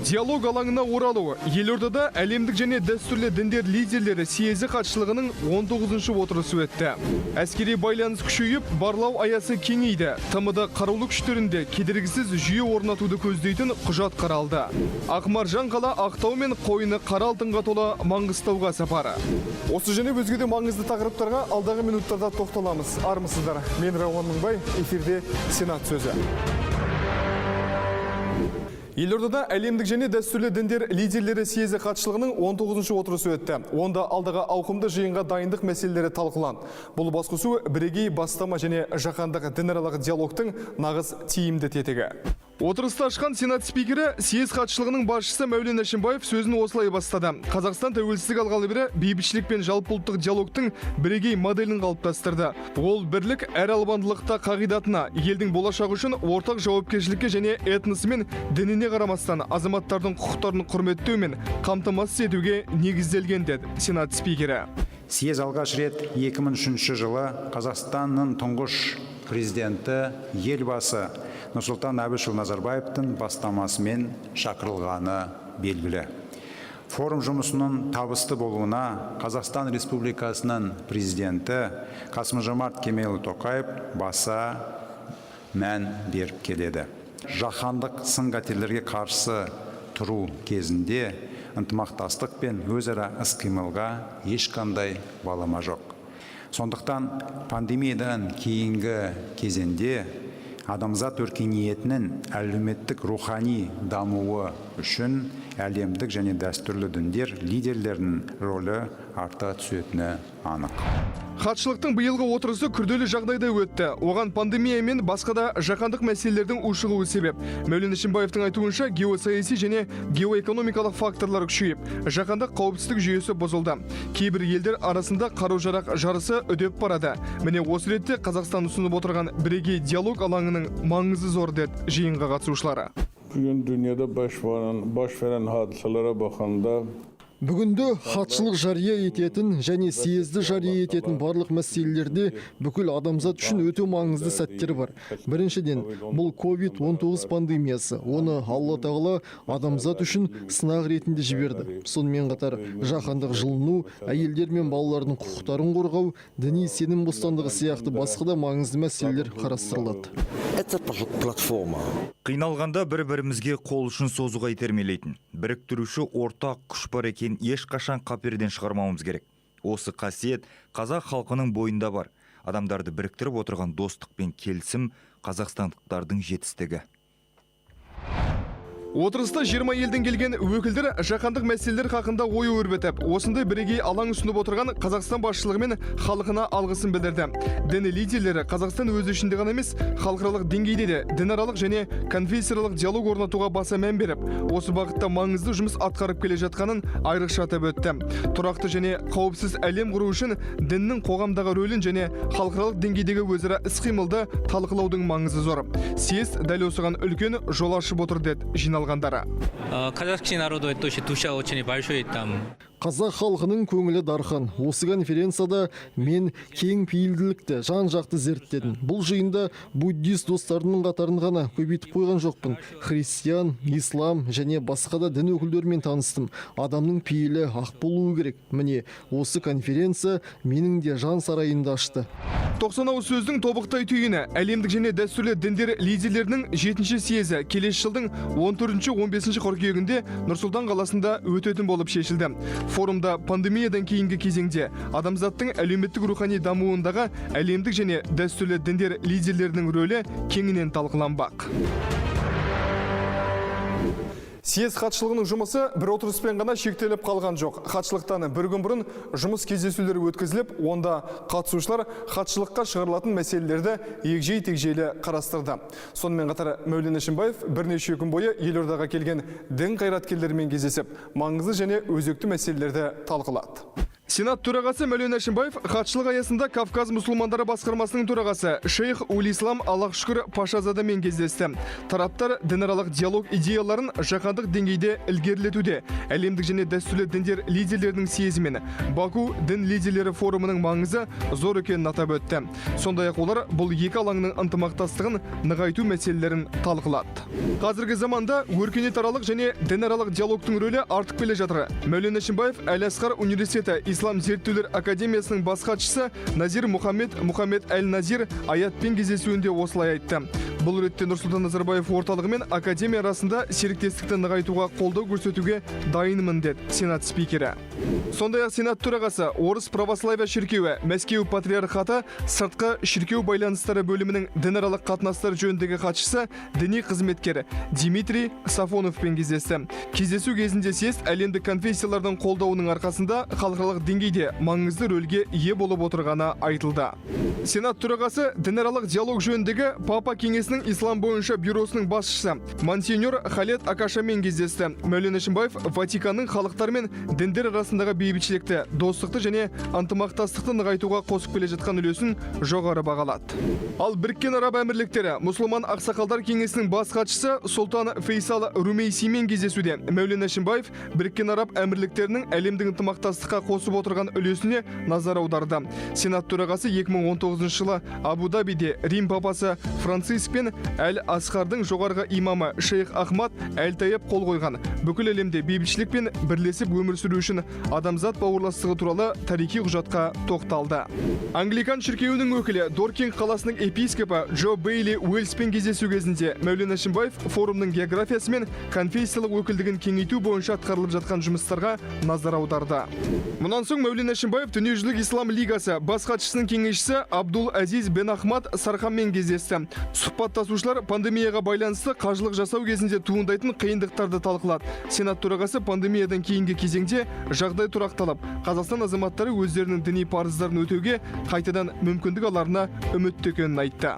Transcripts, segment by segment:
Диалог алаңына оралуы. Елордада әлемдік және дәстүрлі діндер лидерлері съезі хатшылығының 19-шы отырысы өтті. Әскери байланыс күшейіп, барлау аясы кеңейді. ТМД қарулы күштерінде кедергісіз жүйе орнатуды көздейтін құжат қаралды. Ақмаржан қала Ақтау мен Қойны қара алтынға толы Маңғыстауға сапары. Осы және өзге де маңызды тақырыптарға алдағы минуттарда тоқталамыз. Армысыздар. Мен Рауан Мыңбай, эфирде Сенат сөзі. Елордада әлемдік және дәстүрлі діндер лидерлері съезі хатшылығының 19-шы отырысы өтті. Онда алдағы ауқымды жиынға дайындық мәселелері талқыланды. Бұл басқосу бірегей бастама және жаһандық дінаралық диалогтың нағыз тиімді тетігі. Отырысты ашқан Сенат спикері съез хатшылығының басшысы Мәулен Әшімбаев сөзін осылай бастады. Қазақстан тәуелсіздік алғалы бері бейбітшілік пен жалпыұлттық диалогтың бірегей моделін қалыптастырды. Ол бірлік әр алуандылықта қағидатына, елдің болашағы үшін ортақ жауапкершілікке және этносы мен дініне қарамастан азаматтардың құқықтарын құрметтеу мен қамтамасыз етуге негізделген деді Сенат спикері. Съез алғаш рет 2003 жылы Қазақстанның тұңғыш президенті елбасы Нұрсұлтан Әбішұлы Назарбаевтың бастамасымен шақырылғаны белгілі. Форум жұмысының табысты болуына Қазақстан Республикасының президенті Қасым-Жомарт Кемелұлы Тоқаев баса мән беріп келеді. Жаһандық сын-қатерлерге қарсы тұру кезінде ынтымақтастық пен өзара іс-қимылға ешқандай балама жоқ. Сондықтан пандемиядан кейінгі кезеңде адамзат өркениетінің әлеуметтік рухани дамуы үшін әлемдік және дәстүрлі діндер лидерлерінің рөлі арта түсетіні анық. Хатшылықтың биылғы отырысы күрделі жағдайда өтті. Оған пандемия мен басқа да жаһандық мәселелердің ушығуы себеп. Мәулен Әшімбаевтың айтуынша геосаяси және геоэкономикалық факторлар күшейіп, жаһандық қауіпсіздік жүйесі бұзылды. Кейбір елдер арасында қару-жарақ жарысы үдеп барады. Міне осы ретте Қазақстан ұсынып отырған бірегей диалог алаңының маңызы зор деді жиынға қатысушылары. Бүгін дүниеде баш верен хадисаларға бақанда Бүгінді хатшылық жария ететін және съезді жария ететін барлық мәселелерде бүкіл адамзат үшін өте маңызды сәттер бар. Біріншіден, бұл COVID-19 пандемиясы. Оны Алла тағала адамзат үшін сынақ ретінде жіберді. Сонымен қатар жаһандық жылыну, әйелдер мен балалардың құқықтарын қорғау, діни сенім бостандығы сияқты басқа да маңызды мәселелер қарастырылады. Это платформа. Қиналғанда бір-бірімізге қол ұшын созуға итермелейтін, біріктіруші ортақ күш бар екен ешқашан қаперден шығармауымыз керек. Осы қасиет қазақ халқының бойында бар. Адамдарды біріктіріп отырған достық пен келісім қазақстандықтардың жетістігі. Отырыста 20 елден келген өкілдер жаһандық мәселелер хақында ой өрбітіп, осындай бірегей алаң ұсынып отырған Қазақстан басшылығы мен халқына алғысын білдірді. Дін лидерлері Қазақстан өз ішінде ғана емес, халықаралық деңгейде де дінаралық және конфессияаралық диалог орнатуға баса мән беріп, осы бағытта маңызды жұмыс атқарып келе жатқанын айрықша атап өтті. Тұрақты және қауіпсіз әлем құру үшін діннің қоғамдағы рөлін және халықаралық деңгейдегі өзара іс-қимылды талқылаудың маңызы зор. Съезд дәл осыған үлкен жол ашып отыр деді жиналғандар. Казахский народу это душа очень большой там. Қазақ халқының көңілі дархан. Осы конференцияда мен кең пейілділікті, жан-жақты зерттедім. Бұл жиында буддист достарының қатарын ғана көбейтіп қойған жоқпын. Христиан, ислам және басқа да дін өкілдерімен таныстым. Адамның пейілі ақ болуы керек. Міне, осы конференция менің де жан сарайында ашты. 90 сөздің тобықтай түйіні әлемдік және дәстүрлі діндер лидерлерінің 7-ші съезі келесі жылдың 14-15 қыркүйегінде Нұр-Сұлтан қаласында өтетін болып шешілді. Форумда пандемиядан кейінгі кезеңде адамзаттың әлеуметтік рухани дамуындағы әлемдік және дәстүрлі діндер лидерлерінің рөлі кеңінен талқыланбақ. Съезд хатшылығының жұмысы бір отырыспен ғана шектеліп қалған жоқ. Хатшылықтан бір күн бұрын жұмыс кездесулері өткізіліп, онда қатысушылар хатшылыққа шығарылатын мәселелерді егжей-тегжейлі қарастырды. Сонымен қатар Мәулен Әшімбаев бірнеше күн бойы елордаға келген дін қайраткерлерімен кездесіп, маңызды және өзекті мәселелерді талқылады. Сенат төрағасы Мәулен Әшімбаев хатшылық аясында Кавказ мұсылмандары басқармасының төрағасы шейх Ул-Ислам Аллах-Шүкір Пашазадамен кездесті. Тараптар дінаралық диалог идеяларын жаһандық деңгейде ілгерілетуде. Әлемдік және дәстүрлі діндер лидерлерінің съезімен Баку дін лидерлері форумының маңызы зор екенін атап өтті. Сондай-ақ олар бұл екі алаңның ынтымақтастығын нығайту мәселелерін талқылады. Қазіргі заманда өркениетаралық және дінаралық диалогтың рөлі артып келе жатыр. Мәулен Әшімбаев Әл-Асқар университеті Ислам зерттеулер академиясының бас хатшысы Назир Мұхаммед Әл-Назир аятпен кездесуінде осылай айтты. Бұл ретте Нұрсұлтан Назарбаев орталығы мен академия арасында серіктестікті нығайтуға қолдау көрсетуге дайынмын деді Сенат спикері. Сондай-ақ Сенат төрағасы Орыс православия шіркеуі Мәскеу патриархаты сыртқы шіркеу байланыстары бөлімінің дінаралық қатынастар жөніндегі хатшысы діни қызметкер Дмитрий Сафоновпен кездесті. Кездесу кезінде съезд әлемдік конфессиялардың қолдауының арқасында халықаралық деңгейде маңызды рөлге ие болып отырғаны айтылды. Сенат төрағасы дінаралық диалог жөніндегі Папа кеңесінің ислам бойынша бюросының басшысы Монсеньор Халед Акашамен кездесті. Мәулен Әшімбаев Ватиканның халықтар мен діндер арасындағы бейбітшілікті, достықты және ынтымақтастықты нығайтуға қосып келе жатқан үлесін жоғары бағалады. Ал Біріккен Араб Әмірліктері мұсылман ақсақалдар кеңесінің бас хатшысы Сұлтан Фейсал Румейсимен кездесуде. Мәулен Әшімбаев Біріккен Араб Әмірліктерінің әлемдік ынтымақтастыққа қосып отырған үлесіне назар аударды. Сенат төрағасы 2019 жылы Абу-Дабиде Рим папасы Франциск пен Әл-Асқардың жоғарғы имамы Шейх Ахмад Әл-Тайеб қол қойған бүкіл әлемде бейбітшілік пен бірлесіп өмір сүру үшін адамзат бауырластығы туралы тарихи құжатқа тоқталды. Англикан шіркеуінің өкілі Доркинг қаласының епископы Джо Бейли Уэльспен кездесу кезінде Мәулен Әшімбаев форумның географиясы мен конфессиялық өкілдігін кеңейту бойынша атқарылып жатқан жұмыстарға назар аударды. Мұнан соң Мәулен Әшімбаев Дүниежүзілік Ислам лигасы бас хатшысының кеңесшісі Абдул Азиз бен Ахмад Сархаммен кездесті. Сұхбаттасушылар пандемияға байланысты қажылық жасау кезінде туындайтын қиындықтарды талқылады. Сенат төрағасы пандемиядан кейінгі кезеңде жағдай тұрақталып, Қазақстан азаматтары өздерінің діни парыздарын өтеуге қайтадан мүмкіндік аларына үмітті екенін айтты.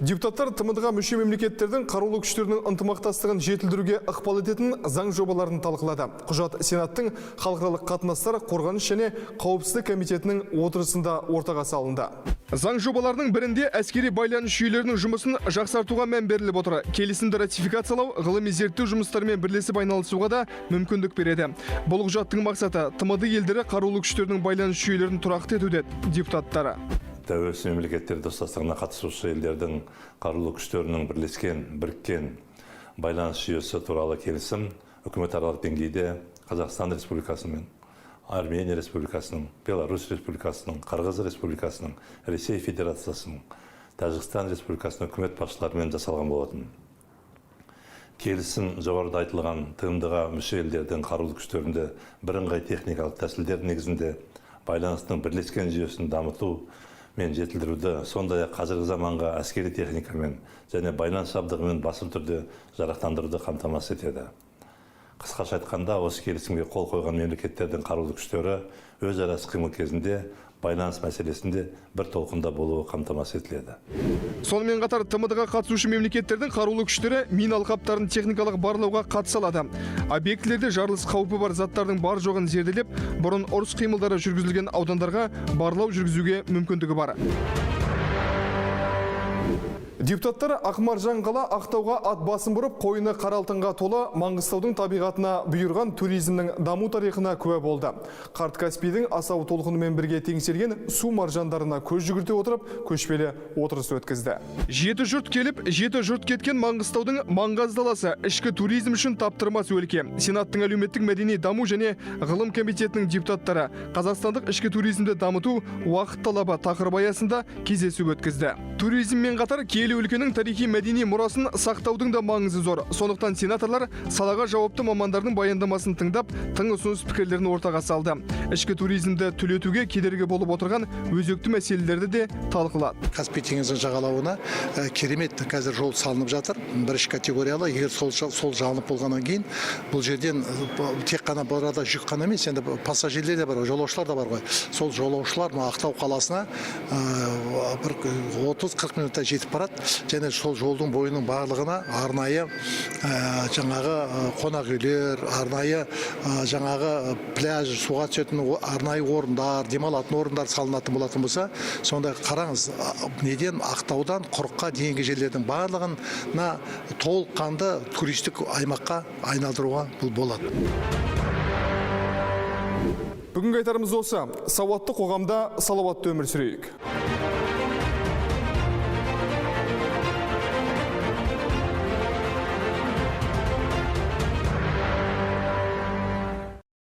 Депутаттар ТМД-ға мүше мемлекеттердің қарулы күштерінің ынтымақтастығын жетілдіруге ықпал ететін заң жобаларын талқылады. Құжат Сенаттың халықаралық қатынастар, қорғаныс және қауіпсіздік комитетінің отырысында ортаға салынды. Заң жобаларының бірінде әскери байланыс жүйелерінің жұмысын жақсартуға мән беріліп отыр. Келісімді ратификациялау, ғылыми зерттеу жұмыстарымен бірлесіп айналысуға да мүмкіндік береді. Бұл құжаттың мақсаты ТМД елдері қарулы күштерінің байланыс жүйелерін тұрақты етуде, депутаттары. Тәуелсіз мемлекеттер достастығына қатысушы елдердің қарулы күштерінің біріккен байланыс жүйесі туралы келісім үкіметаралық деңгейде Қазақстан Республикасымен, Армения Республикасының, Беларусь Республикасының, Қырғыз Республикасының, Ресей Федерациясының, Тәжікстан Республикасының үкімет басшыларымен жасалған болатын. Келісім жоғарыда айтылған ТМД-ға мүше елдердің қарулы күштерінде бірыңғай техникалық тәсілдер негізінде байланыстың бірлескен жүйесін дамыту мен жетілдіруді, сондай-ақ қазіргі заманға әскери техникамен және байланыс жабдығымен басым түрде жарақтандыруды қамтамасыз етеді. Қысқаша айтқанда, осы келісімге қол қойған мемлекеттердің қарулы күштері өзара іс-қимыл кезінде байланыс мәселесінде бір толқында болуы қамтамасыз етіледі. Сонымен қатар ТМД-ға қатысушы мемлекеттердің қарулы күштері мин алқаптарын техникалық барлауға қатыса алады. Объектілерде жарылыс қаупі бар заттардың бар жоғын зерделеп, бұрын ұрыс қимылдары жүргізілген аудандарға барлау жүргізуге мүмкіндігі бар. Депутаттар Ақмаржан қала Ақтауға ат басын бұрып, қойыны қаралтынға толы Маңғыстаудың табиғатына бұйырған туризмнің даму тарихына куә болды. Қарт Каспийдің асау толқынымен бірге теңселген су маржандарына көз жүгірте отырып, көшпелі отырыс өткізді. 7 жұрт келіп, 7 жұрт кеткен Маңғыстаудың Маңғаз даласы ішкі туризм үшін таптырмас өлке. Сенаттың әлеуметтік мәдени даму және ғылым комитетінің депутаттары қазақстандық ішкі туризмді дамыту уақыт талабы тақырыбы аясында кездесу өткізді. Туризммен қатар киелі өлкенің тарихи мәдени мұрасын сақтаудың да маңызы зор. Сондықтан сенаторлар салаға жауапты мамандардың баяндамасын тыңдап, тың ұсыныс пікірлерін ортаға салды. Ішкі туризмді түлетуге кедергі болып отырған өзекті мәселелерді де талқылады. Каспий теңізінің жағалауына керемет қазір жол салынып жатыр. Бірінші категориялы, егер сол жалынып болғаннан кейін, бұл жерден тек қана барада жүк қана емес, енді пассажирлер де бар, жолаушылар да бар ғой. Сол жолаушылар Ақтау қаласына 30-40 минутта жетіп барады. және сол жолдың бойының барлығына арнайы жаңағы қонақ үйлер, арнайы жаңағы пляж, суға түсетін арнайы орындар, демалатын орындар салынатын болатын болса, сонда қараңыз, неден Ақтаудан Құрыққа дейінгі жерлердің барлығына толыққанды туристік аймаққа айналдыруға бұл болады. Бүгінгі айтарымыз осы. Сауатты қоғамда салауатты өмір сүрейік.